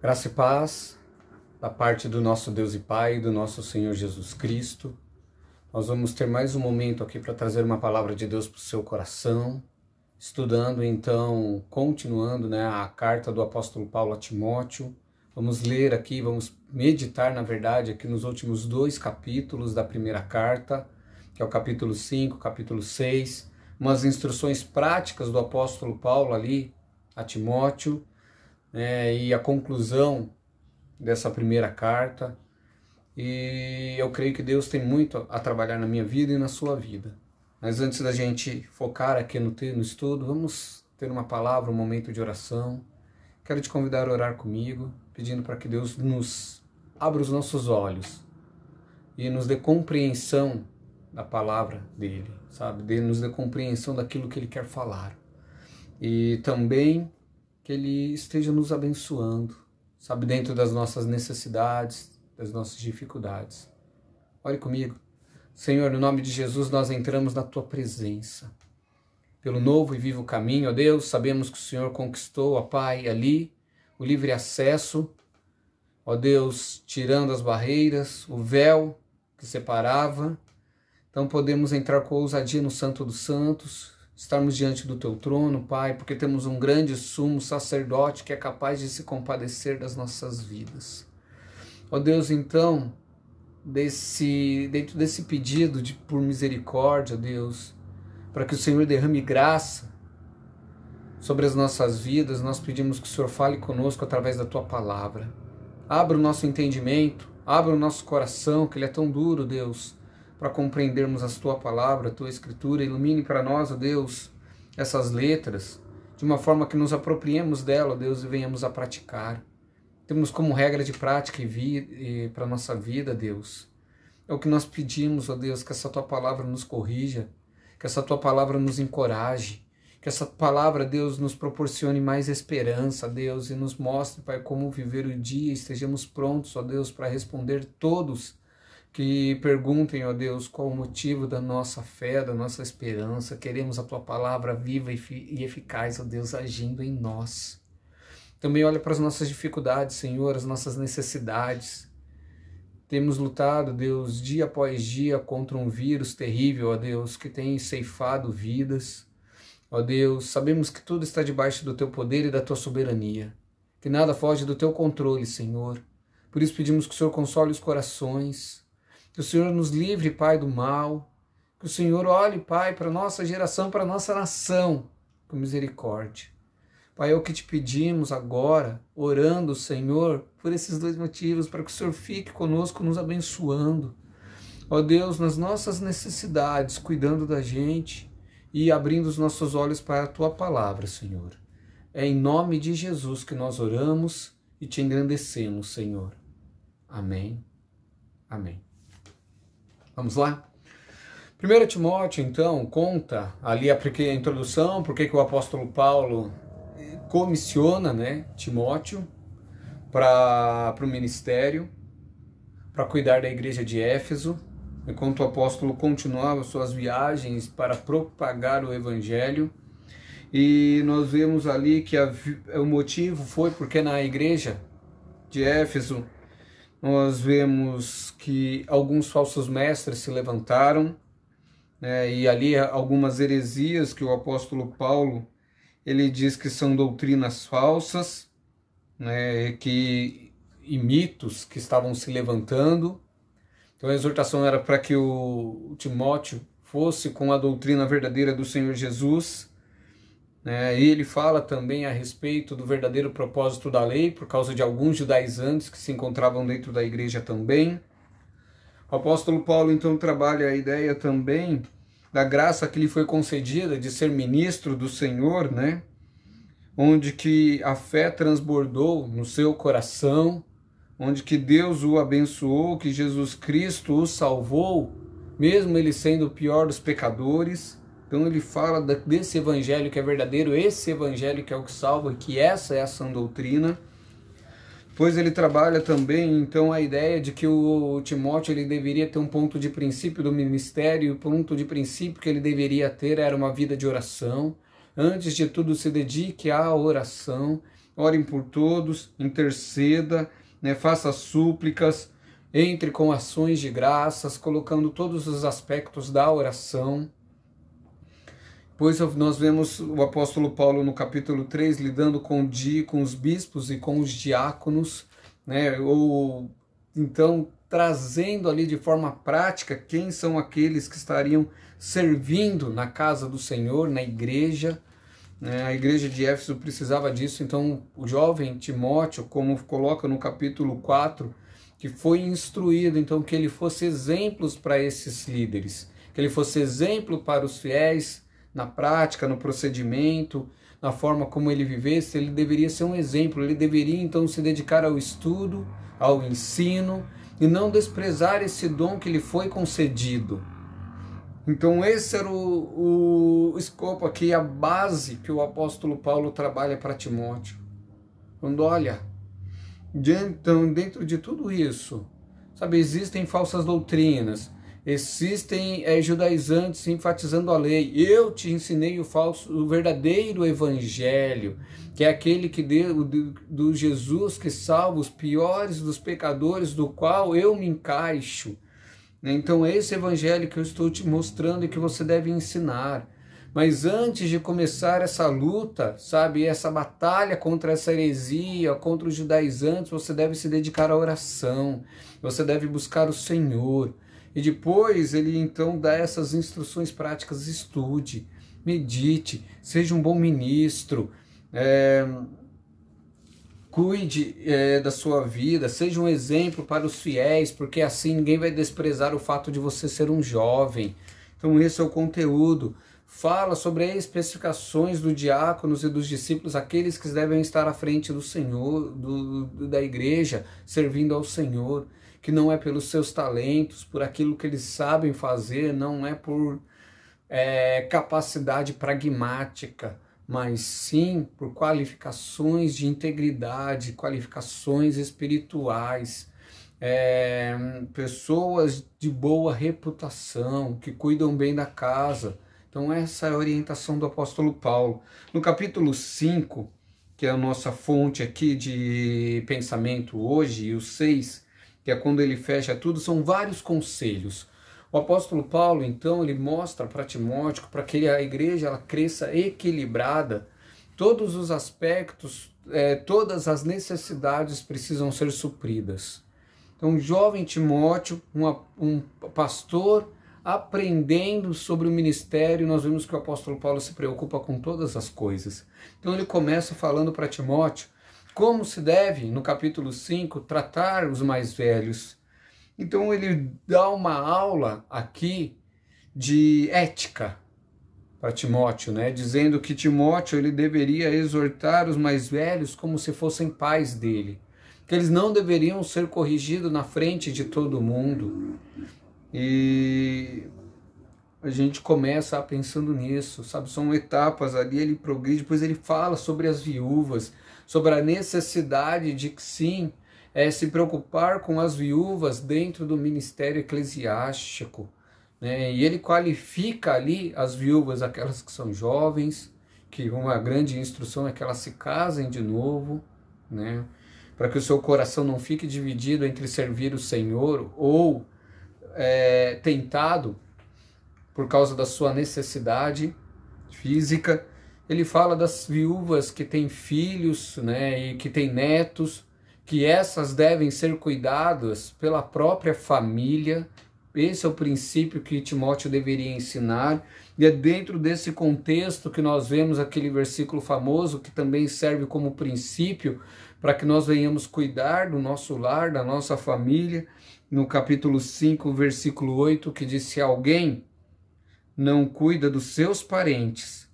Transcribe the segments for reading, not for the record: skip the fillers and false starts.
Graça e paz da parte do nosso Deus e Pai, do nosso Senhor Jesus Cristo. Nós vamos ter mais um momento aqui para trazer uma palavra de Deus para o seu coração, estudando então, continuando a carta do apóstolo Paulo a Timóteo. Vamos ler aqui, vamos meditar na verdade aqui nos últimos 2 capítulos da primeira carta, que é o capítulo 5, capítulo 6, umas instruções práticas do apóstolo Paulo ali a Timóteo, e a conclusão dessa primeira carta. E eu creio que Deus tem muito a trabalhar na minha vida e na sua vida. Mas antes da gente focar aqui no estudo, vamos ter uma palavra, um momento de oração. Quero te convidar a orar comigo, pedindo para que Deus nos abra os nossos olhos e nos dê compreensão da palavra dele, sabe? Nos dê compreensão daquilo que ele quer falar. E também que ele esteja nos abençoando, sabe, dentro das nossas necessidades, das nossas dificuldades. Ore comigo. Senhor, no nome de Jesus, nós entramos na Tua presença. Pelo novo e vivo caminho, ó Deus, sabemos que o Senhor conquistou, ó Pai, ali, o livre acesso, ó Deus, tirando as barreiras, o véu que separava. Então podemos entrar com ousadia no Santo dos Santos, estarmos diante do Teu trono, Pai, porque temos um grande sumo sacerdote que é capaz de se compadecer das nossas vidas. Ó Deus, então, dentro desse pedido por misericórdia, Deus, para que o Senhor derrame graça sobre as nossas vidas, nós pedimos que o Senhor fale conosco através da Tua palavra. Abra o nosso entendimento, abra o nosso coração, que ele é tão duro, Deus, para compreendermos a Tua palavra, a Tua Escritura. Ilumine para nós, ó Deus, essas letras, de uma forma que nos apropriemos dela, ó Deus, e venhamos a praticar. Temos como regra de prática e para a nossa vida, Deus. É o que nós pedimos, ó Deus, que essa Tua palavra nos corrija, que essa Tua palavra nos encoraje, que essa palavra, Deus, nos proporcione mais esperança, Deus, e nos mostre, Pai, como viver o dia, estejamos prontos, ó Deus, para responder todos que perguntem, ó Deus, qual o motivo da nossa fé, da nossa esperança. Queremos a Tua palavra viva e eficaz, ó Deus, agindo em nós. Também olha para as nossas dificuldades, Senhor, as nossas necessidades. Temos lutado, Deus, dia após dia contra um vírus terrível, ó Deus, que tem ceifado vidas. Ó Deus, sabemos que tudo está debaixo do Teu poder e da Tua soberania, que nada foge do Teu controle, Senhor. Por isso pedimos que o Senhor console os corações, que o Senhor nos livre, Pai, do mal, que o Senhor olhe, Pai, para a nossa geração, para a nossa nação, com misericórdia. Pai, é o que te pedimos agora, orando, Senhor, por esses 2 motivos, para que o Senhor fique conosco, nos abençoando. Ó Deus, nas nossas necessidades, cuidando da gente e abrindo os nossos olhos para a Tua palavra, Senhor. É em nome de Jesus que nós oramos e te engrandecemos, Senhor. Amém. Amém. Vamos lá? 1 Timóteo, então, conta ali a introdução, porque que o apóstolo Paulo comissiona, Timóteo para o ministério, para cuidar da igreja de Éfeso, enquanto o apóstolo continuava suas viagens para propagar o evangelho. E nós vemos ali que o motivo foi porque na igreja de Éfeso nós vemos que alguns falsos mestres se levantaram, e ali algumas heresias que o apóstolo Paulo ele diz que são doutrinas falsas, e mitos que estavam se levantando. Então a exortação era para que o Timóteo fosse com a doutrina verdadeira do Senhor Jesus. E ele fala também a respeito do verdadeiro propósito da lei, por causa de alguns judaizantes que se encontravam dentro da igreja também. O apóstolo Paulo então trabalha a ideia também da graça que lhe foi concedida de ser ministro do Senhor, onde que a fé transbordou no seu coração, onde que Deus o abençoou, que Jesus Cristo o salvou, mesmo ele sendo o pior dos pecadores. Então ele fala desse evangelho que é verdadeiro, esse evangelho que é o que salva, que essa é a sã doutrina. Depois ele trabalha também então a ideia de que o Timóteo ele deveria ter um ponto de princípio do ministério, e o ponto de princípio que ele deveria ter era uma vida de oração, Antes de tudo, se dedique à oração, orem por todos, interceda, né, faça súplicas, entre com ações de graças, colocando todos os aspectos da oração. Pois nós vemos o apóstolo Paulo no capítulo 3 lidando com os bispos e com os diáconos, né, ou então trazendo ali de forma prática quem são aqueles que estariam servindo na casa do Senhor, na igreja. A igreja de Éfeso precisava disso, então o jovem Timóteo, como coloca no capítulo 4, que foi instruído, então, que ele fosse exemplos para esses líderes, que ele fosse exemplo para os fiéis na prática, no procedimento, na forma como ele vivesse. Ele deveria ser um exemplo, ele deveria então se dedicar ao estudo, ao ensino, e não desprezar esse dom que lhe foi concedido. Então esse era o escopo aqui, a base que o apóstolo Paulo trabalha para Timóteo. Quando olha, então dentro de tudo isso, sabe, existem falsas doutrinas, existem judaizantes enfatizando a lei. Eu te ensinei o verdadeiro evangelho, que é aquele que do Jesus que salva os piores dos pecadores, do qual eu me encaixo. Então esse evangelho que eu estou te mostrando e que você deve ensinar. Mas antes de começar essa luta, sabe, essa batalha contra essa heresia, contra os judaizantes, você deve se dedicar à oração, você deve buscar o Senhor. E depois ele então dá essas instruções práticas: estude, medite, seja um bom ministro, cuide da sua vida, seja um exemplo para os fiéis, porque assim ninguém vai desprezar o fato de você ser um jovem. Então esse é o conteúdo. Fala sobre as especificações dos diáconos e dos discípulos, aqueles que devem estar à frente do Senhor, da igreja, servindo ao Senhor, que não é pelos seus talentos, por aquilo que eles sabem fazer, não é por capacidade pragmática, mas sim por qualificações de integridade, qualificações espirituais, pessoas de boa reputação, que cuidam bem da casa. Então essa é a orientação do apóstolo Paulo. No capítulo 5, que é a nossa fonte aqui de pensamento hoje, e o 6, que é quando ele fecha tudo, são vários conselhos. O apóstolo Paulo, então, ele mostra para Timóteo, para que a igreja ela cresça equilibrada, todos os aspectos, todas as necessidades precisam ser supridas. Então, jovem Timóteo, um pastor aprendendo sobre o ministério, nós vemos que o apóstolo Paulo se preocupa com todas as coisas. Então ele começa falando para Timóteo como se deve, no capítulo 5, tratar os mais velhos. Então ele dá uma aula aqui de ética para Timóteo, né? Dizendo que Timóteo ele deveria exortar os mais velhos como se fossem pais dele, que eles não deveriam ser corrigidos na frente de todo mundo. E a gente começa pensando nisso, sabe? São etapas ali, ele progride, depois ele fala sobre as viúvas, sobre a necessidade de que sim, se preocupar com as viúvas dentro do ministério eclesiástico, né? E ele qualifica ali as viúvas, aquelas que são jovens, que uma grande instrução é que elas se casem de novo, né? Para que o seu coração não fique dividido entre servir o Senhor ou tentado por causa da sua necessidade física. Ele fala das viúvas que têm filhos, né, e que têm netos, que essas devem ser cuidadas pela própria família. Esse é o princípio que Timóteo deveria ensinar, e é dentro desse contexto que nós vemos aquele versículo famoso que também serve como princípio para que nós venhamos cuidar do nosso lar, da nossa família, no capítulo 5, versículo 8, que diz: se alguém não cuida dos seus parentes,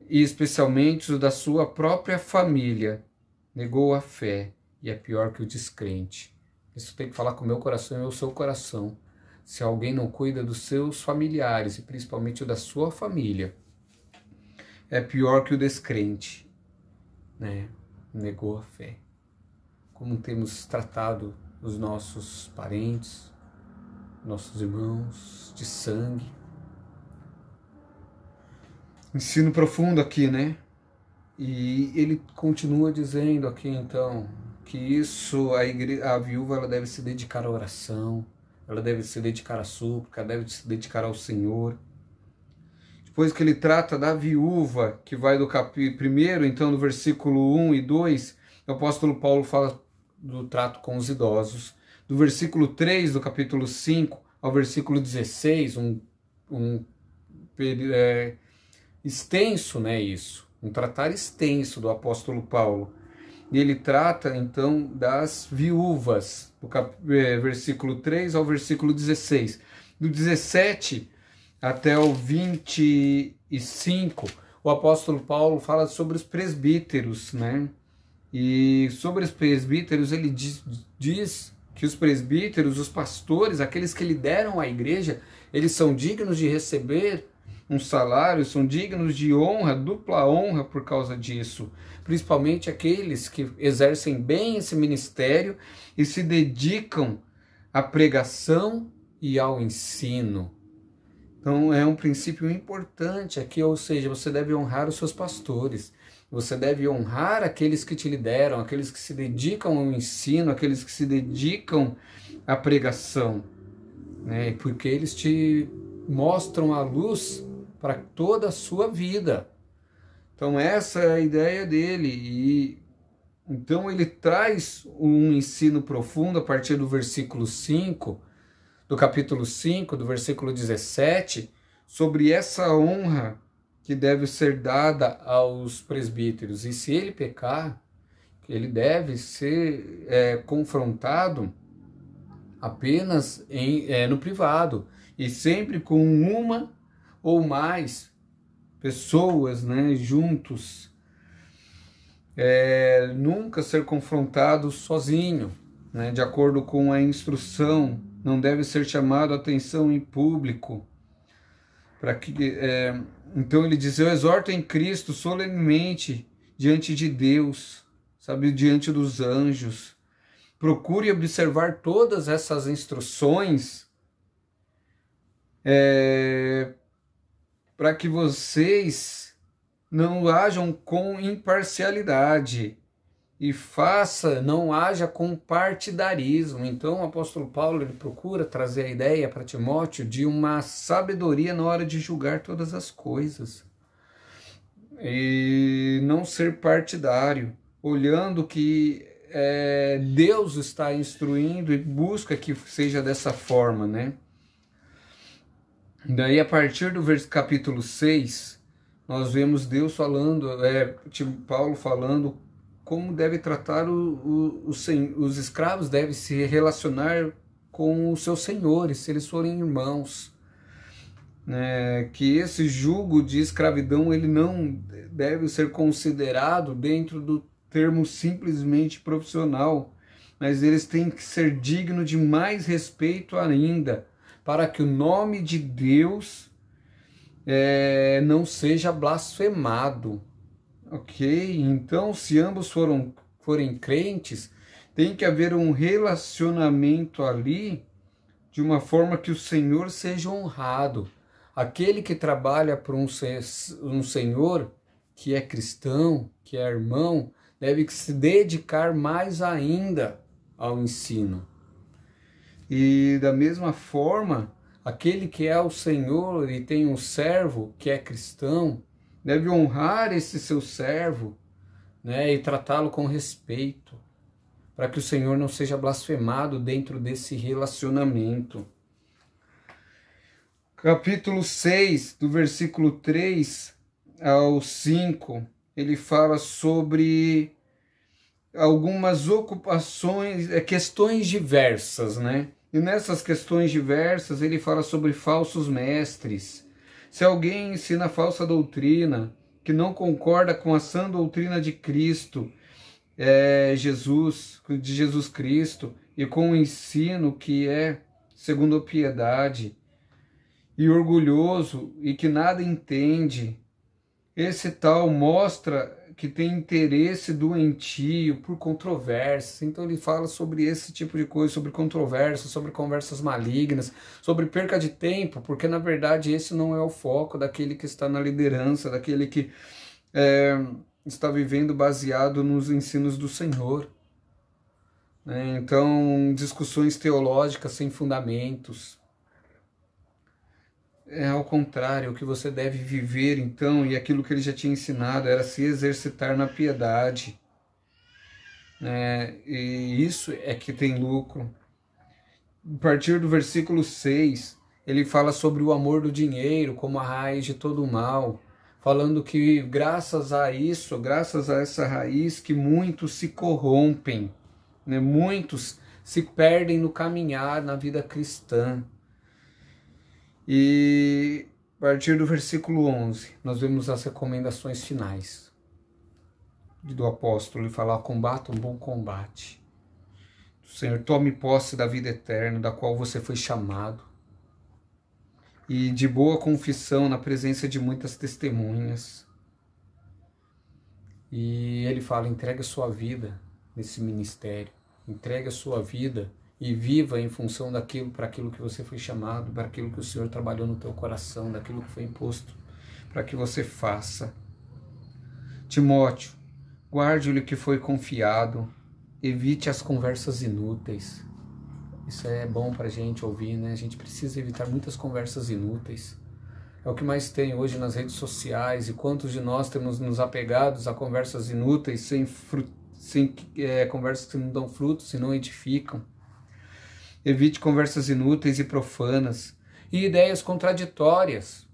e especialmente os da sua própria família, negou a fé e é pior que o descrente. Isso tem que falar com o meu coração e o seu coração. Se alguém não cuida dos seus familiares, e principalmente da sua família, é pior que o descrente, né? Negou a fé. Como temos tratado os nossos parentes, nossos irmãos de sangue. ensino profundo aqui, né? E ele continua dizendo aqui, então, que isso, a viúva, ela deve se dedicar à oração, ela deve se dedicar à súplica, deve se dedicar ao Senhor. Depois que ele trata da viúva, que vai do primeiro, então, do versículo 1 e 2, o apóstolo Paulo fala do trato com os idosos. Do versículo 3 do capítulo 5 ao versículo 16, extenso, né, isso, um tratar extenso do apóstolo Paulo. E ele trata, então, das viúvas, do versículo 3 ao versículo 16. Do 17 até o 25, o apóstolo Paulo fala sobre os presbíteros, né? E sobre os presbíteros, ele diz que os presbíteros, os pastores, aqueles que lideram a igreja, eles são dignos de receber um salário, são dignos de honra, dupla honra por causa disso. Principalmente aqueles que exercem bem esse ministério e se dedicam à pregação e ao ensino. Então é um princípio importante aqui, ou seja, você deve honrar os seus pastores, você deve honrar aqueles que te lideram, aqueles que se dedicam ao ensino, aqueles que se dedicam à pregação, né? Porque eles te mostram a luz para toda a sua vida. Então essa é a ideia dele, e então ele traz um ensino profundo a partir do versículo 5, do capítulo 5, do versículo 17, sobre essa honra que deve ser dada aos presbíteros. E se ele pecar, ele deve ser confrontado apenas no privado, e sempre com uma ou mais pessoas, né, juntos. Nunca ser confrontado sozinho, né, de acordo com a instrução. Não deve ser chamado a atenção em público. Então ele diz: eu exorto em Cristo solenemente diante de Deus, sabe, diante dos anjos. Procure observar todas essas instruções para que vocês não ajam com imparcialidade e não haja com partidarismo. Então o apóstolo Paulo, ele procura trazer a ideia para Timóteo de uma sabedoria na hora de julgar todas as coisas. E não ser partidário, olhando que Deus está instruindo e busca que seja dessa forma, né? Daí, a partir do capítulo 6, nós vemos Deus falando, Paulo falando como deve tratar os escravos, devem se relacionar com os seus senhores, se eles forem irmãos. Que esse jugo de escravidão, ele não deve ser considerado dentro do termo simplesmente profissional, mas eles têm que ser dignos de mais respeito ainda, para que o nome de Deus não seja blasfemado. Ok? Então, se ambos forem crentes, tem que haver um relacionamento ali de uma forma que o Senhor seja honrado. Aquele que trabalha para um Senhor que é cristão, que é irmão, deve se dedicar mais ainda ao ensino. E da mesma forma, aquele que é o Senhor e tem um servo que é cristão, deve honrar esse seu servo, né, e tratá-lo com respeito, para que o Senhor não seja blasfemado dentro desse relacionamento. Capítulo 6, do versículo 3 ao 5, ele fala sobre algumas ocupações, questões diversas, né? E nessas questões diversas ele fala sobre falsos mestres. Se alguém ensina falsa doutrina, que não concorda com a sã doutrina de Cristo, de Jesus Cristo, e com o ensino que é segundo a piedade, e orgulhoso, e que nada entende, esse tal mostra que tem interesse doentio por controvérsias. Então ele fala sobre esse tipo de coisa, sobre controvérsias, sobre conversas malignas, sobre perca de tempo, porque na verdade esse não é o foco daquele que está na liderança, daquele que está vivendo baseado nos ensinos do Senhor. Então, discussões teológicas sem fundamentos. É ao contrário, o que você deve viver então, e aquilo que ele já tinha ensinado, era se exercitar na piedade. E isso é que tem lucro. A partir do versículo 6, ele fala sobre o amor do dinheiro como a raiz de todo o mal, falando que graças a isso, graças a essa raiz, que muitos se corrompem, muitos se perdem no caminhar na vida cristã. E a partir do versículo 11, nós vemos as recomendações finais do apóstolo. Ele fala: combata um bom combate. Senhor, tome posse da vida eterna, da qual você foi chamado, e de boa confissão na presença de muitas testemunhas. E ele fala: entregue a sua vida nesse ministério, entregue a sua vida e viva em função daquilo, para aquilo que você foi chamado, para aquilo que o Senhor trabalhou no teu coração, daquilo que foi imposto, para que você faça. Timóteo, guarde o que foi confiado, evite as conversas inúteis. Isso é bom para a gente ouvir, né? A gente precisa evitar muitas conversas inúteis. É o que mais tem hoje nas redes sociais, e quantos de nós temos nos apegados a conversas inúteis, conversas que não dão frutos e não edificam. Evite conversas inúteis e profanas e ideias contraditórias,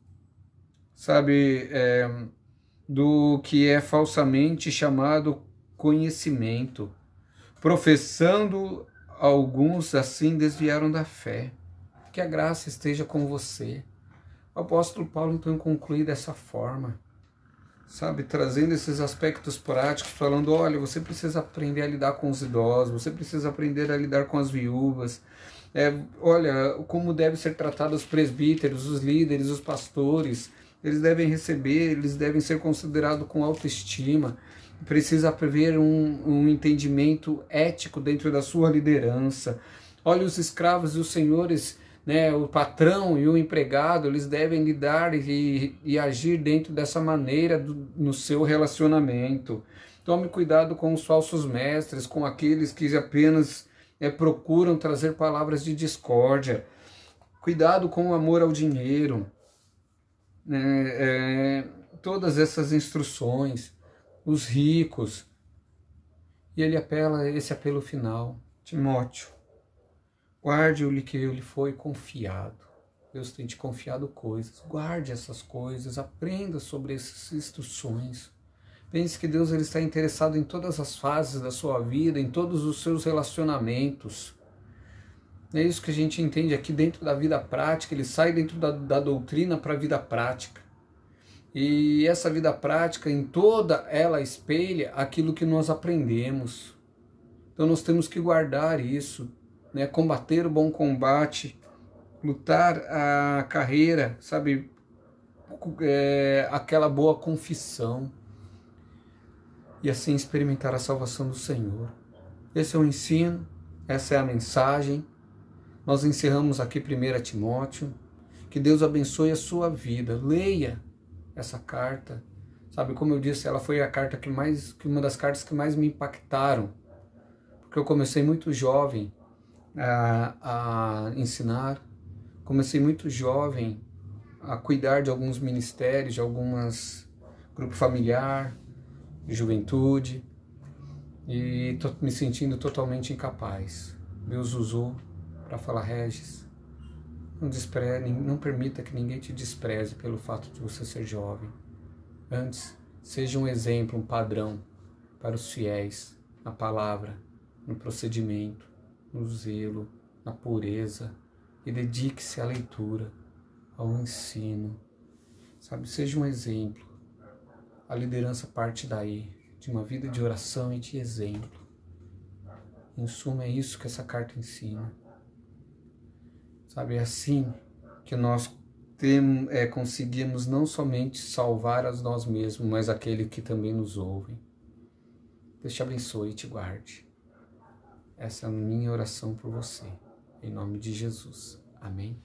sabe, do que é falsamente chamado conhecimento. Professando, alguns assim desviaram da fé. Que a graça esteja com você. O apóstolo Paulo então conclui dessa forma, sabe, trazendo esses aspectos práticos, falando: olha, você precisa aprender a lidar com os idosos, você precisa aprender a lidar com as viúvas, olha, como deve ser tratado os presbíteros, os líderes, os pastores, eles devem receber, eles devem ser considerados com autoestima, precisa haver um entendimento ético dentro da sua liderança. Olha, os escravos e os senhores, o patrão e o empregado, eles devem lidar e agir dentro dessa maneira no seu relacionamento. Tome cuidado com os falsos mestres, com aqueles que apenas procuram trazer palavras de discórdia. Cuidado com o amor ao dinheiro. Todas essas instruções, os ricos. E ele apela esse apelo final: Timóteo, guarde o que lhe foi confiado. Deus tem te confiado coisas. Guarde essas coisas, aprenda sobre essas instruções. Pense que Deus ele está interessado em todas as fases da sua vida, em todos os seus relacionamentos. É isso que a gente entende aqui dentro da vida prática. Ele sai dentro da doutrina para a vida prática. E essa vida prática, em toda ela, espelha aquilo que nós aprendemos. Então nós temos que guardar isso, combater o bom combate, lutar a carreira, sabe, aquela boa confissão, e assim experimentar a salvação do Senhor. Esse é o ensino, essa é a mensagem. Nós encerramos aqui 1 Timóteo. Que Deus abençoe a sua vida. Leia essa carta. Sabe, como eu disse, ela foi a carta que uma das cartas que mais me impactaram. Porque eu comecei muito jovem a ensinar. Comecei muito jovem a cuidar de alguns ministérios, de algumas grupo familiar, de juventude, e estou me sentindo totalmente incapaz. Deus usou para falar: Regis, não permita que ninguém te despreze pelo fato de você ser jovem. Antes, seja um exemplo, um padrão para os fiéis, na palavra, no procedimento, no zelo, na pureza, e dedique-se à leitura, ao ensino. Sabe, seja um exemplo. A liderança parte daí, de uma vida de oração e de exemplo. Em suma, é isso que essa carta ensina. Sabe, é assim que nós conseguimos não somente salvar a nós mesmos, mas aquele que também nos ouve. Deus te abençoe e te guarde. Essa é a minha oração por você. Em nome de Jesus. Amém.